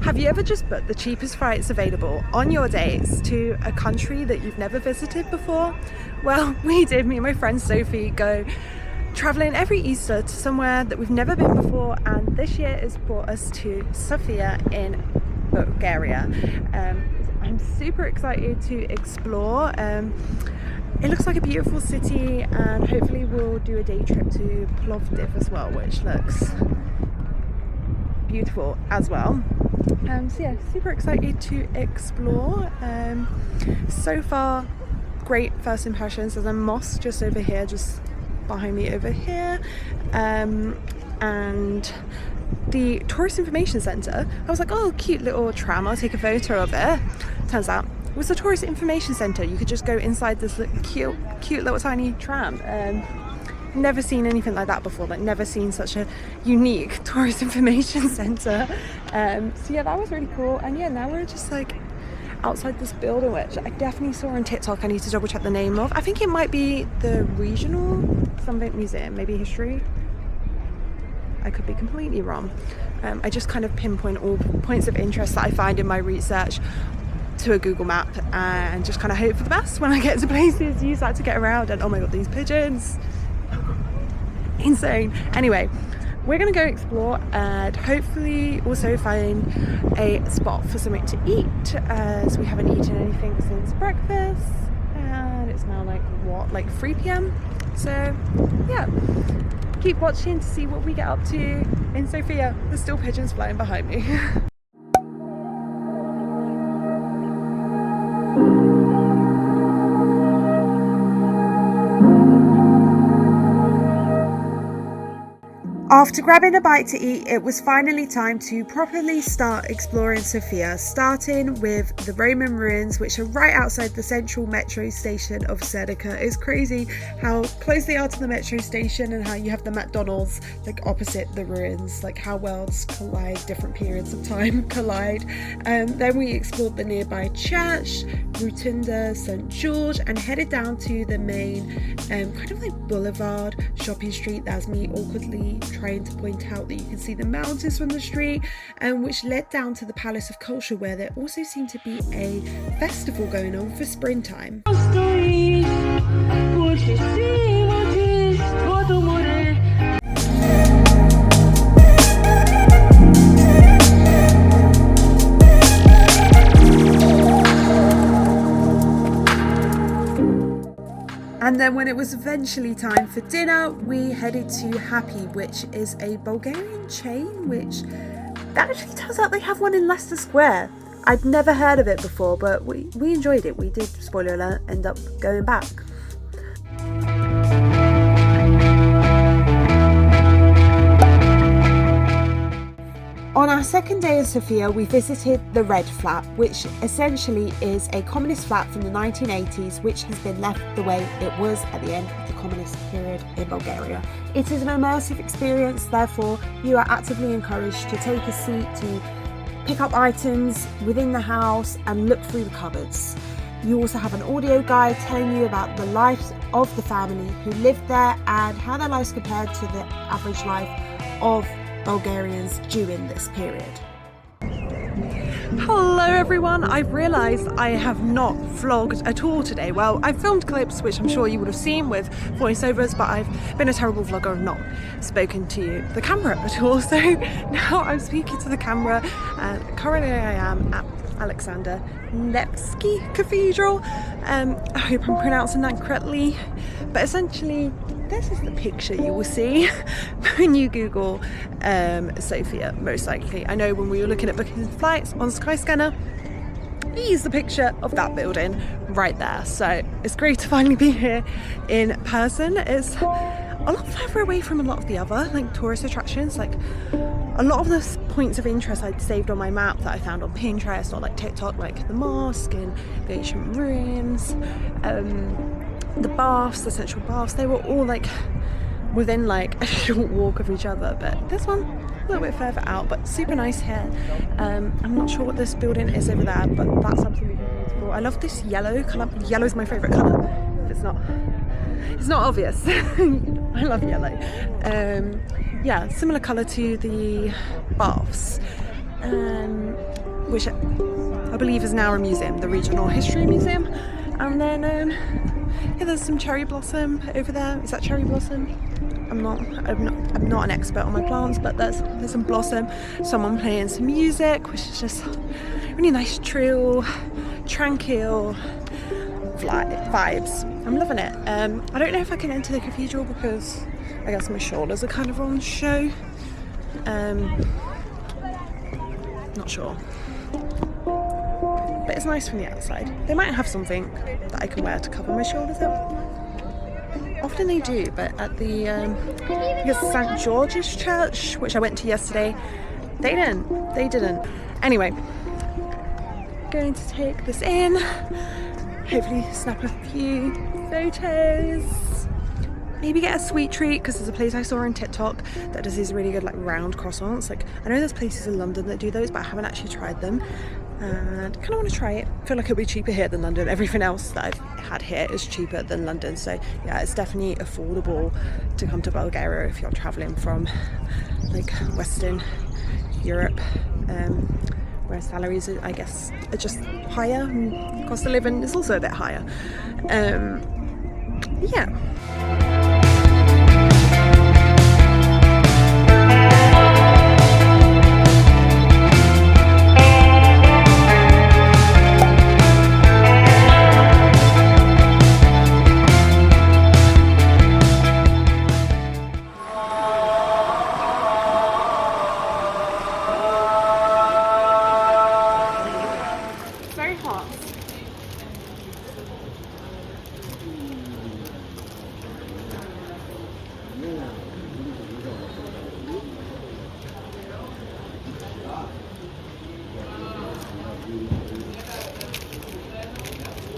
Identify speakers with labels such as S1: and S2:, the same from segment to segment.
S1: Have you ever just booked the cheapest flights available on your days to a country that you've never visited before? Well, we did. Me and my friend Sophie go traveling every Easter to somewhere that we've never been before, and this year has brought us to Sofia in Bulgaria. I'm super excited to explore. It looks like a beautiful city, and hopefully we'll do a day trip to Plovdiv as well, which looks beautiful as well. So yeah, super excited to explore. So far, great first impressions. There's a mosque just over here, just behind me over here, and the tourist information centre. I was like, oh, cute little tram, I'll take a photo of it. Turns out it was a tourist information centre. You could just go inside this cute little tiny tram. Never seen anything like that before, like never seen such a unique tourist information centre. So yeah, that was really cool. And yeah, now we're just like outside this building, which I definitely saw on TikTok. I need to double check the name of. I think it might be the regional something museum, maybe history. I could be completely wrong. I just kind of pinpoint all points of interest that I find in my research to a Google map and just kind of hope for the best when I get to places, use that to get around. And oh my god, these pigeons, insane. Anyway, we're gonna go explore and hopefully also find a spot for something to eat, as we haven't eaten anything since breakfast, and it's now like 3 p.m. So yeah, keep watching to see what we get up to in Sofia. There's still pigeons flying behind me. After grabbing a bite to eat, it was finally time to properly start exploring Sofia, starting with the Roman ruins, which are right outside the central metro station of Serdica. It's crazy how close they are to the metro station and how you have the McDonald's like opposite the ruins, like how worlds collide, different periods of time collide. Then we explored the nearby church, Rotunda, St. George, and headed down to the main kind of like boulevard shopping street. That's me awkwardly trying to point out that you can see the mountains from the street, which led down to the Palace of Culture, where there also seemed to be a festival going on for springtime. And then when it was eventually time for dinner, we headed to Happy, which is a Bulgarian chain, which actually turns out they have one in Leicester Square. I'd never heard of it before, but we enjoyed it. We did, spoiler alert, end up going back. On our second day in Sofia, we visited the Red Flat, which essentially is a communist flat from the 1980s, which has been left the way it was at the end of the communist period in Bulgaria. It is an immersive experience, therefore you are actively encouraged to take a seat, to pick up items within the house and look through the cupboards. You also have an audio guide telling you about the lives of the family who lived there and how their lives compared to the average life of Bulgarians during this period. Hello everyone, I've realised I have not vlogged at all today. Well, I've filmed clips which I'm sure you would have seen with voiceovers, but I've been a terrible vlogger and not spoken to the camera at all. So now I'm speaking to the camera, and currently I am at Alexander Nevsky Cathedral. I hope I'm pronouncing that correctly, but essentially this is the picture you will see when you Google Sofia, most likely. I know when we were looking at booking flights on Skyscanner, you use the picture of that building right there. So it's great to finally be here in person. It's a lot further away from a lot of the other like tourist attractions. Like a lot of the points of interest I'd saved on my map that I found on Pinterest or like TikTok, like the mosque and the ancient ruins, the baths, the central baths, they were all like within like a short walk of each other, but this one a little bit further out, but super nice here. I'm not sure what this building is over there, but that's absolutely beautiful. I love this yellow colour. Yellow is my favourite colour. It's not obvious. I love yellow. Yeah, similar colour to the baths. which I believe is now a museum, the Regional History Museum. And then yeah, there's some cherry blossom over there. Is that cherry blossom? I'm not an expert on my plants, but there's some blossom. Someone playing some music, which is just really nice, trill, tranquil vibes. I'm loving it. I don't know if I can enter the cathedral because I guess my shoulders are kind of on show. Not sure. But it's nice from the outside. They might have something that I can wear to cover my shoulders up. Often they do, but at the I guess St. George's Church, which I went to yesterday, they didn't. Anyway, going to take this in, hopefully snap a few photos, maybe get a sweet treat, because there's a place I saw on TikTok that does these really good like round croissants. Like, I know there's places in London that do those, but I haven't actually tried them. And kind of want to try it. I feel like it'll be cheaper here than London. Everything else that I've had here is cheaper than London, so yeah, it's definitely affordable to come to Bulgaria if you're traveling from like Western Europe, where salaries are, I guess, are just higher, and cost of living is also a bit higher. Yeah.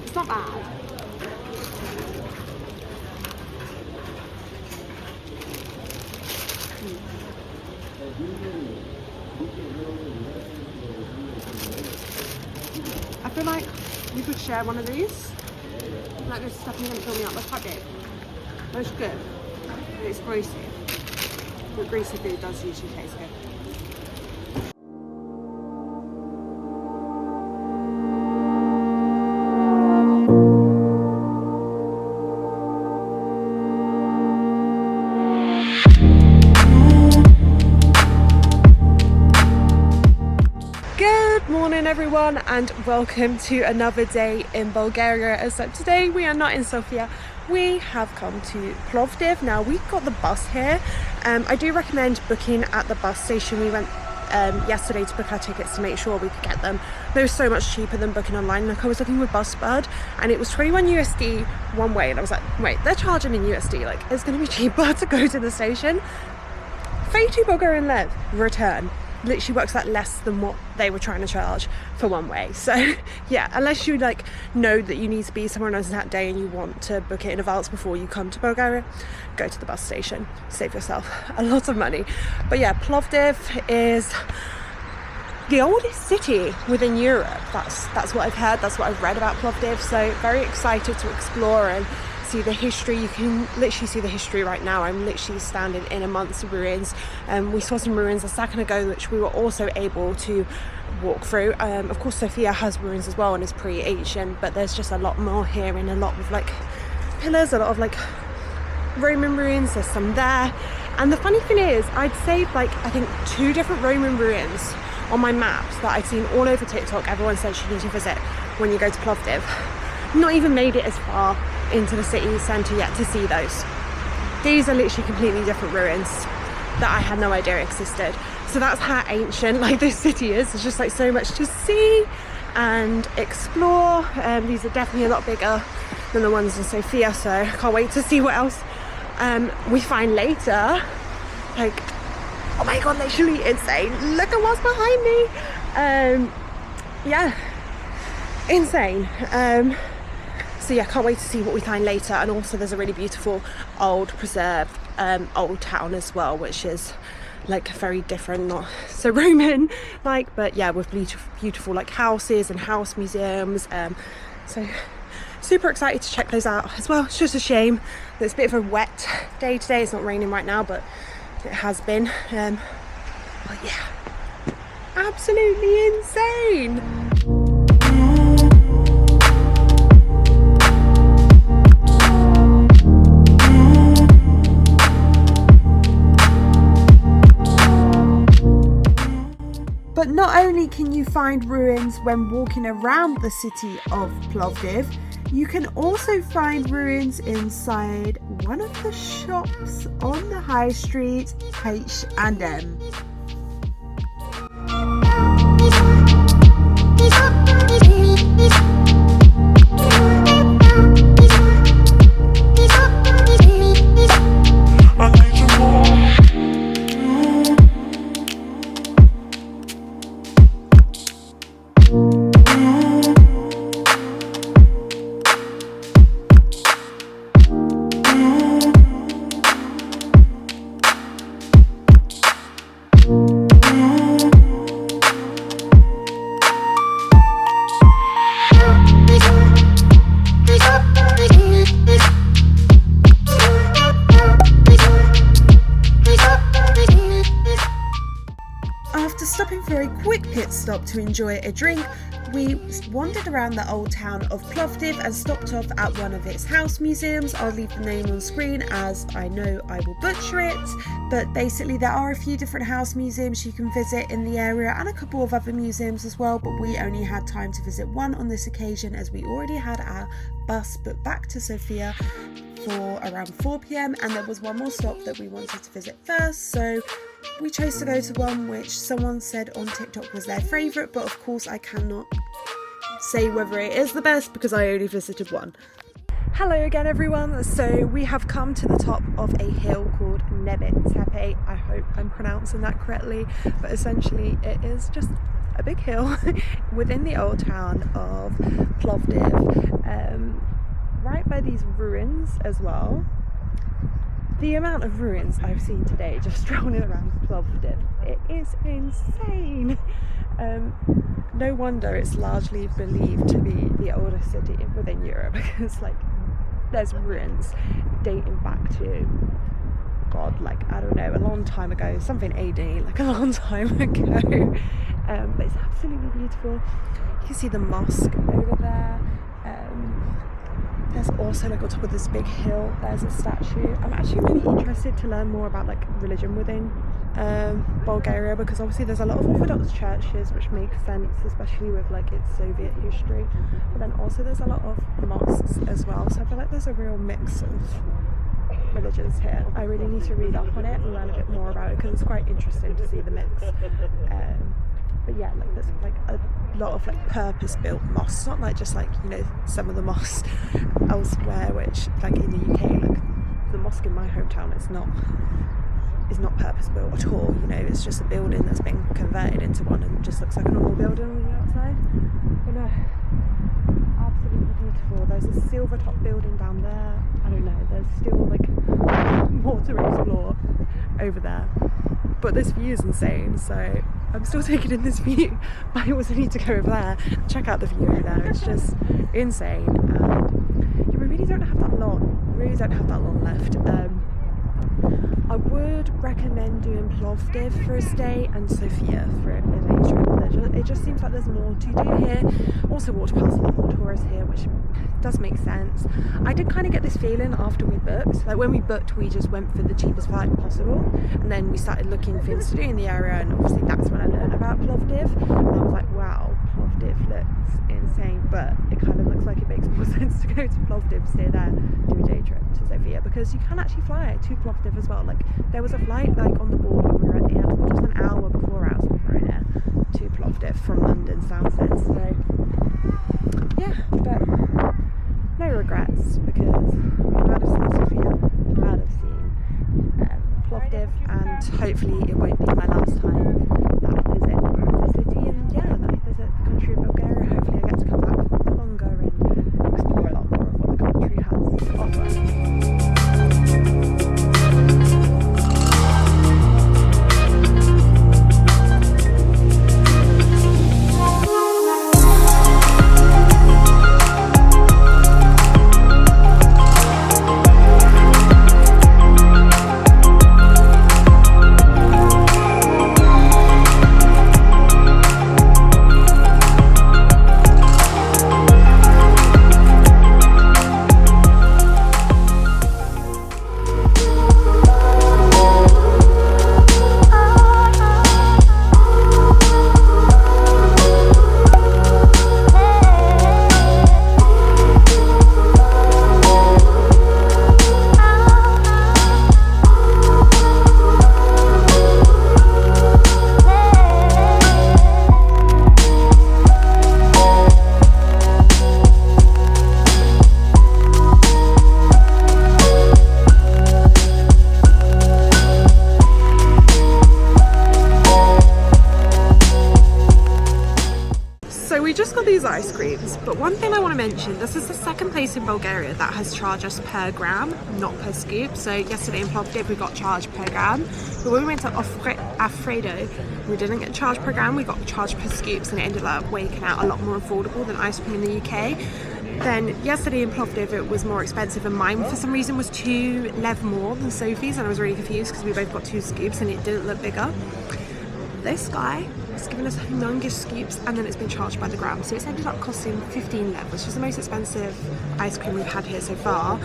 S1: It's not bad. I feel like you could share one of these. Like, this stuff going to fill me up. That's quite big. But it's good. And it's greasy. But greasy food does usually taste good. Good morning everyone, and welcome to another day in Bulgaria. Except today we are not in Sofia, we have come to Plovdiv. Now we've got the bus here. I do recommend booking at the bus station. We went yesterday to book our tickets to make sure we could get them. They were so much cheaper than booking online. Like, I was looking with Busbird and it was 21 USD one way, and I was like, wait, they're charging in USD, like it's going to be cheaper to go to the station. 32 Bulgarian lev return literally works out less than what they were trying to charge for one way. So yeah, unless you like know that you need to be somewhere on that day and you want to book it in advance before you come to Bulgaria, go to the bus station, save yourself a lot of money. But yeah, Plovdiv is the oldest city within Europe. That's what I've heard, that's what I've read about Plovdiv, so very excited to explore and see the history. You can literally see the history right now. I'm literally standing in amongst the ruins. We saw some ruins a second ago which we were also able to walk through. Of course Sofia has ruins as well and is pretty ancient, but there's just a lot more here, and a lot of like pillars, a lot of like Roman ruins. There's some there, and the funny thing is I'd saved like I think 2 different Roman ruins on my maps that I've seen all over TikTok. Everyone says you need to visit when you go to Plovdiv. Not even made it as far into the city centre yet to see those. These are literally completely different ruins that I had no idea existed. So that's how ancient like this city is. There's just like so much to see and explore. These are definitely a lot bigger than the ones in Sofia, so I can't wait to see what else we find later. Like, oh my god, literally insane. Look at what's behind me. Yeah, insane. So yeah, can't wait to see what we find later. And also there's a really beautiful old preserved old town as well, which is like very different, not so Roman like, but yeah, with beautiful like houses and house museums. So super excited to check those out as well. It's just a shame that it's a bit of a wet day today. It's not raining right now, but it has been. But yeah, absolutely insane.
S2: only can you find ruins when walking around the city of Plovdiv, you can also find ruins inside one of the shops on the high street, H&M. After stopping for a quick pit stop to enjoy a drink, we wandered around the old town of Plovdiv and stopped off at one of its house museums. I'll leave the name on screen as I know I will butcher it, but basically there are a few different house museums you can visit in the area and a couple of other museums as well, but we only had time to visit one on this occasion as we already had our bus booked back to Sofia for around 4 p.m. and there was one more stop that we wanted to visit first, so we chose to go to one which someone said on TikTok was their favourite, but of course I cannot say whether it is the best because I only visited one.
S1: Hello again everyone, so we have come to the top of a hill called Nebet Tepe. I hope I'm pronouncing that correctly, but essentially it is just a big hill within the old town of Plovdiv, right by these ruins as well. The amount of ruins I've seen today just strolling around Plovdiv, it is insane. No wonder it's largely believed to be the oldest city within Europe because like there's ruins dating back to I don't know, a long time ago, something AD, like a long time ago. But it's absolutely beautiful. You can see the mosque over there. There's also like on top of this big hill there's a statue. I'm actually really interested to learn more about like religion within Bulgaria because obviously there's a lot of Orthodox churches, which makes sense especially with like its Soviet history, but then also there's a lot of mosques as well, so I feel like there's a real mix of religions here. I really need to read up on it and learn a bit more about it because it's quite interesting to see the mix. But yeah, like there's like a lot of like purpose-built mosques, not like just like, you know, some of the mosques elsewhere, which like in the UK, like the mosque in my hometown is not purpose-built at all, you know, it's just a building that's been converted into one and just looks like a normal building on the outside. But no, absolutely beautiful. There's a silver top building down there. I don't know, there's still like more to explore over there, but this view is insane, so I'm still taking in this view, but I also need to go over there and check out the view over there. It's just insane, and we really don't have that long left. I would recommend doing Plovdiv for a stay and Sofia for a day trip. It just seems like there's more to do here. Also walked past a lot more tourists here, which does make sense. I did kind of get this feeling after we booked, like when we booked we just went for the cheapest flight possible, and then we started looking for things to do in the area, and obviously that's when I learned about Plovdiv, and I was like, wow, Plovdiv looks insane, but it kind of looks like it makes more sense to go to Plovdiv, stay there, do a day trip to Sofia, because you can actually fly to Plovdiv as well. Like there was a flight like on the board when we were at the airport just an hour before I was on Ryanair to Plovdiv from London Stansted, so yeah, but no regrets because I'm glad I've seen Sofia, I'm glad I've seen Plovdiv, and hopefully it won't be my last time that I visit the city, and yeah, that I visit the country of Bulgaria. Hopefully I get to come back for a bit longer and explore a lot more of what the country has to offer. So we just got these ice creams, but one thing I want to mention, this is the second place in Bulgaria that has charged us per gram, not per scoop. So yesterday in Plovdiv we got charged per gram, but when we went to Alfredo, we didn't get charged per gram, we got charged per scoops, and it ended up working out a lot more affordable than ice cream in the UK. Then yesterday in Plovdiv it was more expensive, and mine for some reason was 2 lev more than Sophie's, and I was really confused because we both got 2 scoops and it didn't look bigger. This guy has given us humongous scoops and then it's been charged by the gram, so it's ended up costing 15 lev, which is the most expensive ice cream we've had here so far.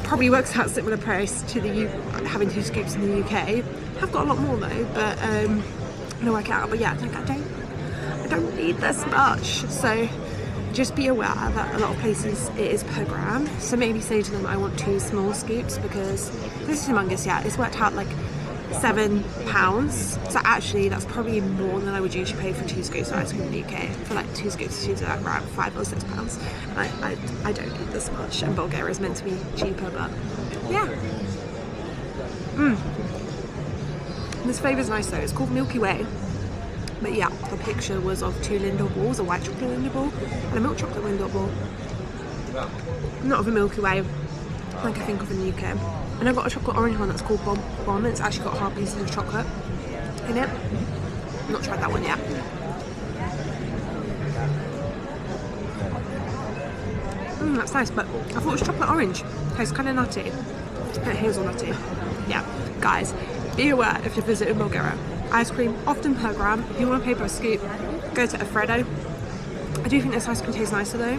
S1: Probably works out similar price to having 2 scoops in the UK. I've got a lot more though, but no work out. But yeah, like I don't need this much, so just be aware that a lot of places it is per gram. So maybe say to them I want 2 small scoops, because this is humongous. Yeah, it's worked out like £7. So actually that's probably more than I would usually pay for 2 scoops of ice cream in the UK. For like 2 scoops of that around £5 or £6. I don't need this much, and Bulgaria is meant to be cheaper, but yeah. This flavour is nice though. It's called Milky Way. But yeah, the picture was of 2 Lindor balls, a white chocolate Lindor ball and a milk chocolate Lindor ball. Not of a Milky Way like I think of in the UK. And I've got a chocolate orange one that's called Bon. It's actually got hard pieces of chocolate in it. I've not tried that one yet. That's nice, but I thought it was chocolate orange. It tastes kind of nutty. And hazelnutty. Yeah, guys, be aware if you're visiting Bulgaria. Ice cream, often per gram. If you want to pay per scoop, go to Alfredo. I do think this ice cream tastes nicer though.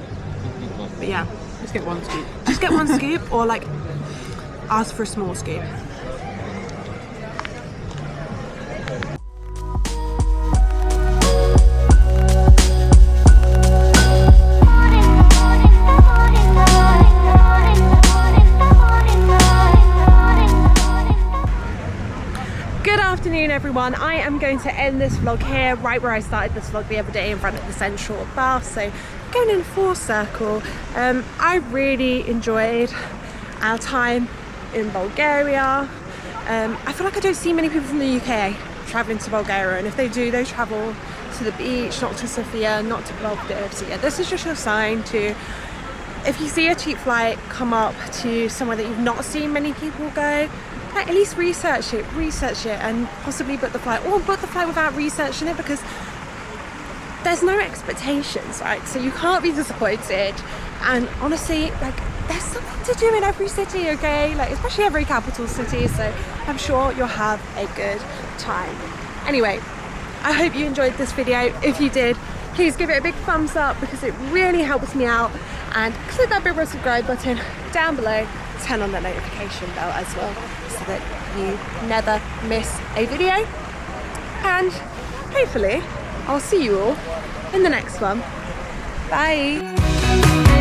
S1: But yeah.
S3: Just get 1 scoop.
S1: Just get 1 scoop, or like ask for a small scoop. Good afternoon everyone. I am going to end this vlog here, right where I started this vlog the other day, in front of the central bath. So going in full circle. I really enjoyed our time in Bulgaria. I feel like I don't see many people from the UK traveling to Bulgaria, and if they do, they travel to the beach, not to Sofia, not to Plovdiv. So yeah, this is just your sign to, if you see a cheap flight come up to somewhere that you've not seen many people go, like, at least research it and possibly book the flight, or book the flight without researching it, because there's no expectations, right? So you can't be disappointed. And honestly, like, there's something to do in every city, okay? Like, especially every capital city, so I'm sure you'll have a good time. Anyway, I hope you enjoyed this video. If you did, please give it a big thumbs up, because it really helps me out, and click that big red subscribe button down below. Turn on the notification bell as well, so that you never miss a video. And hopefully I'll see you all in the next one. Bye.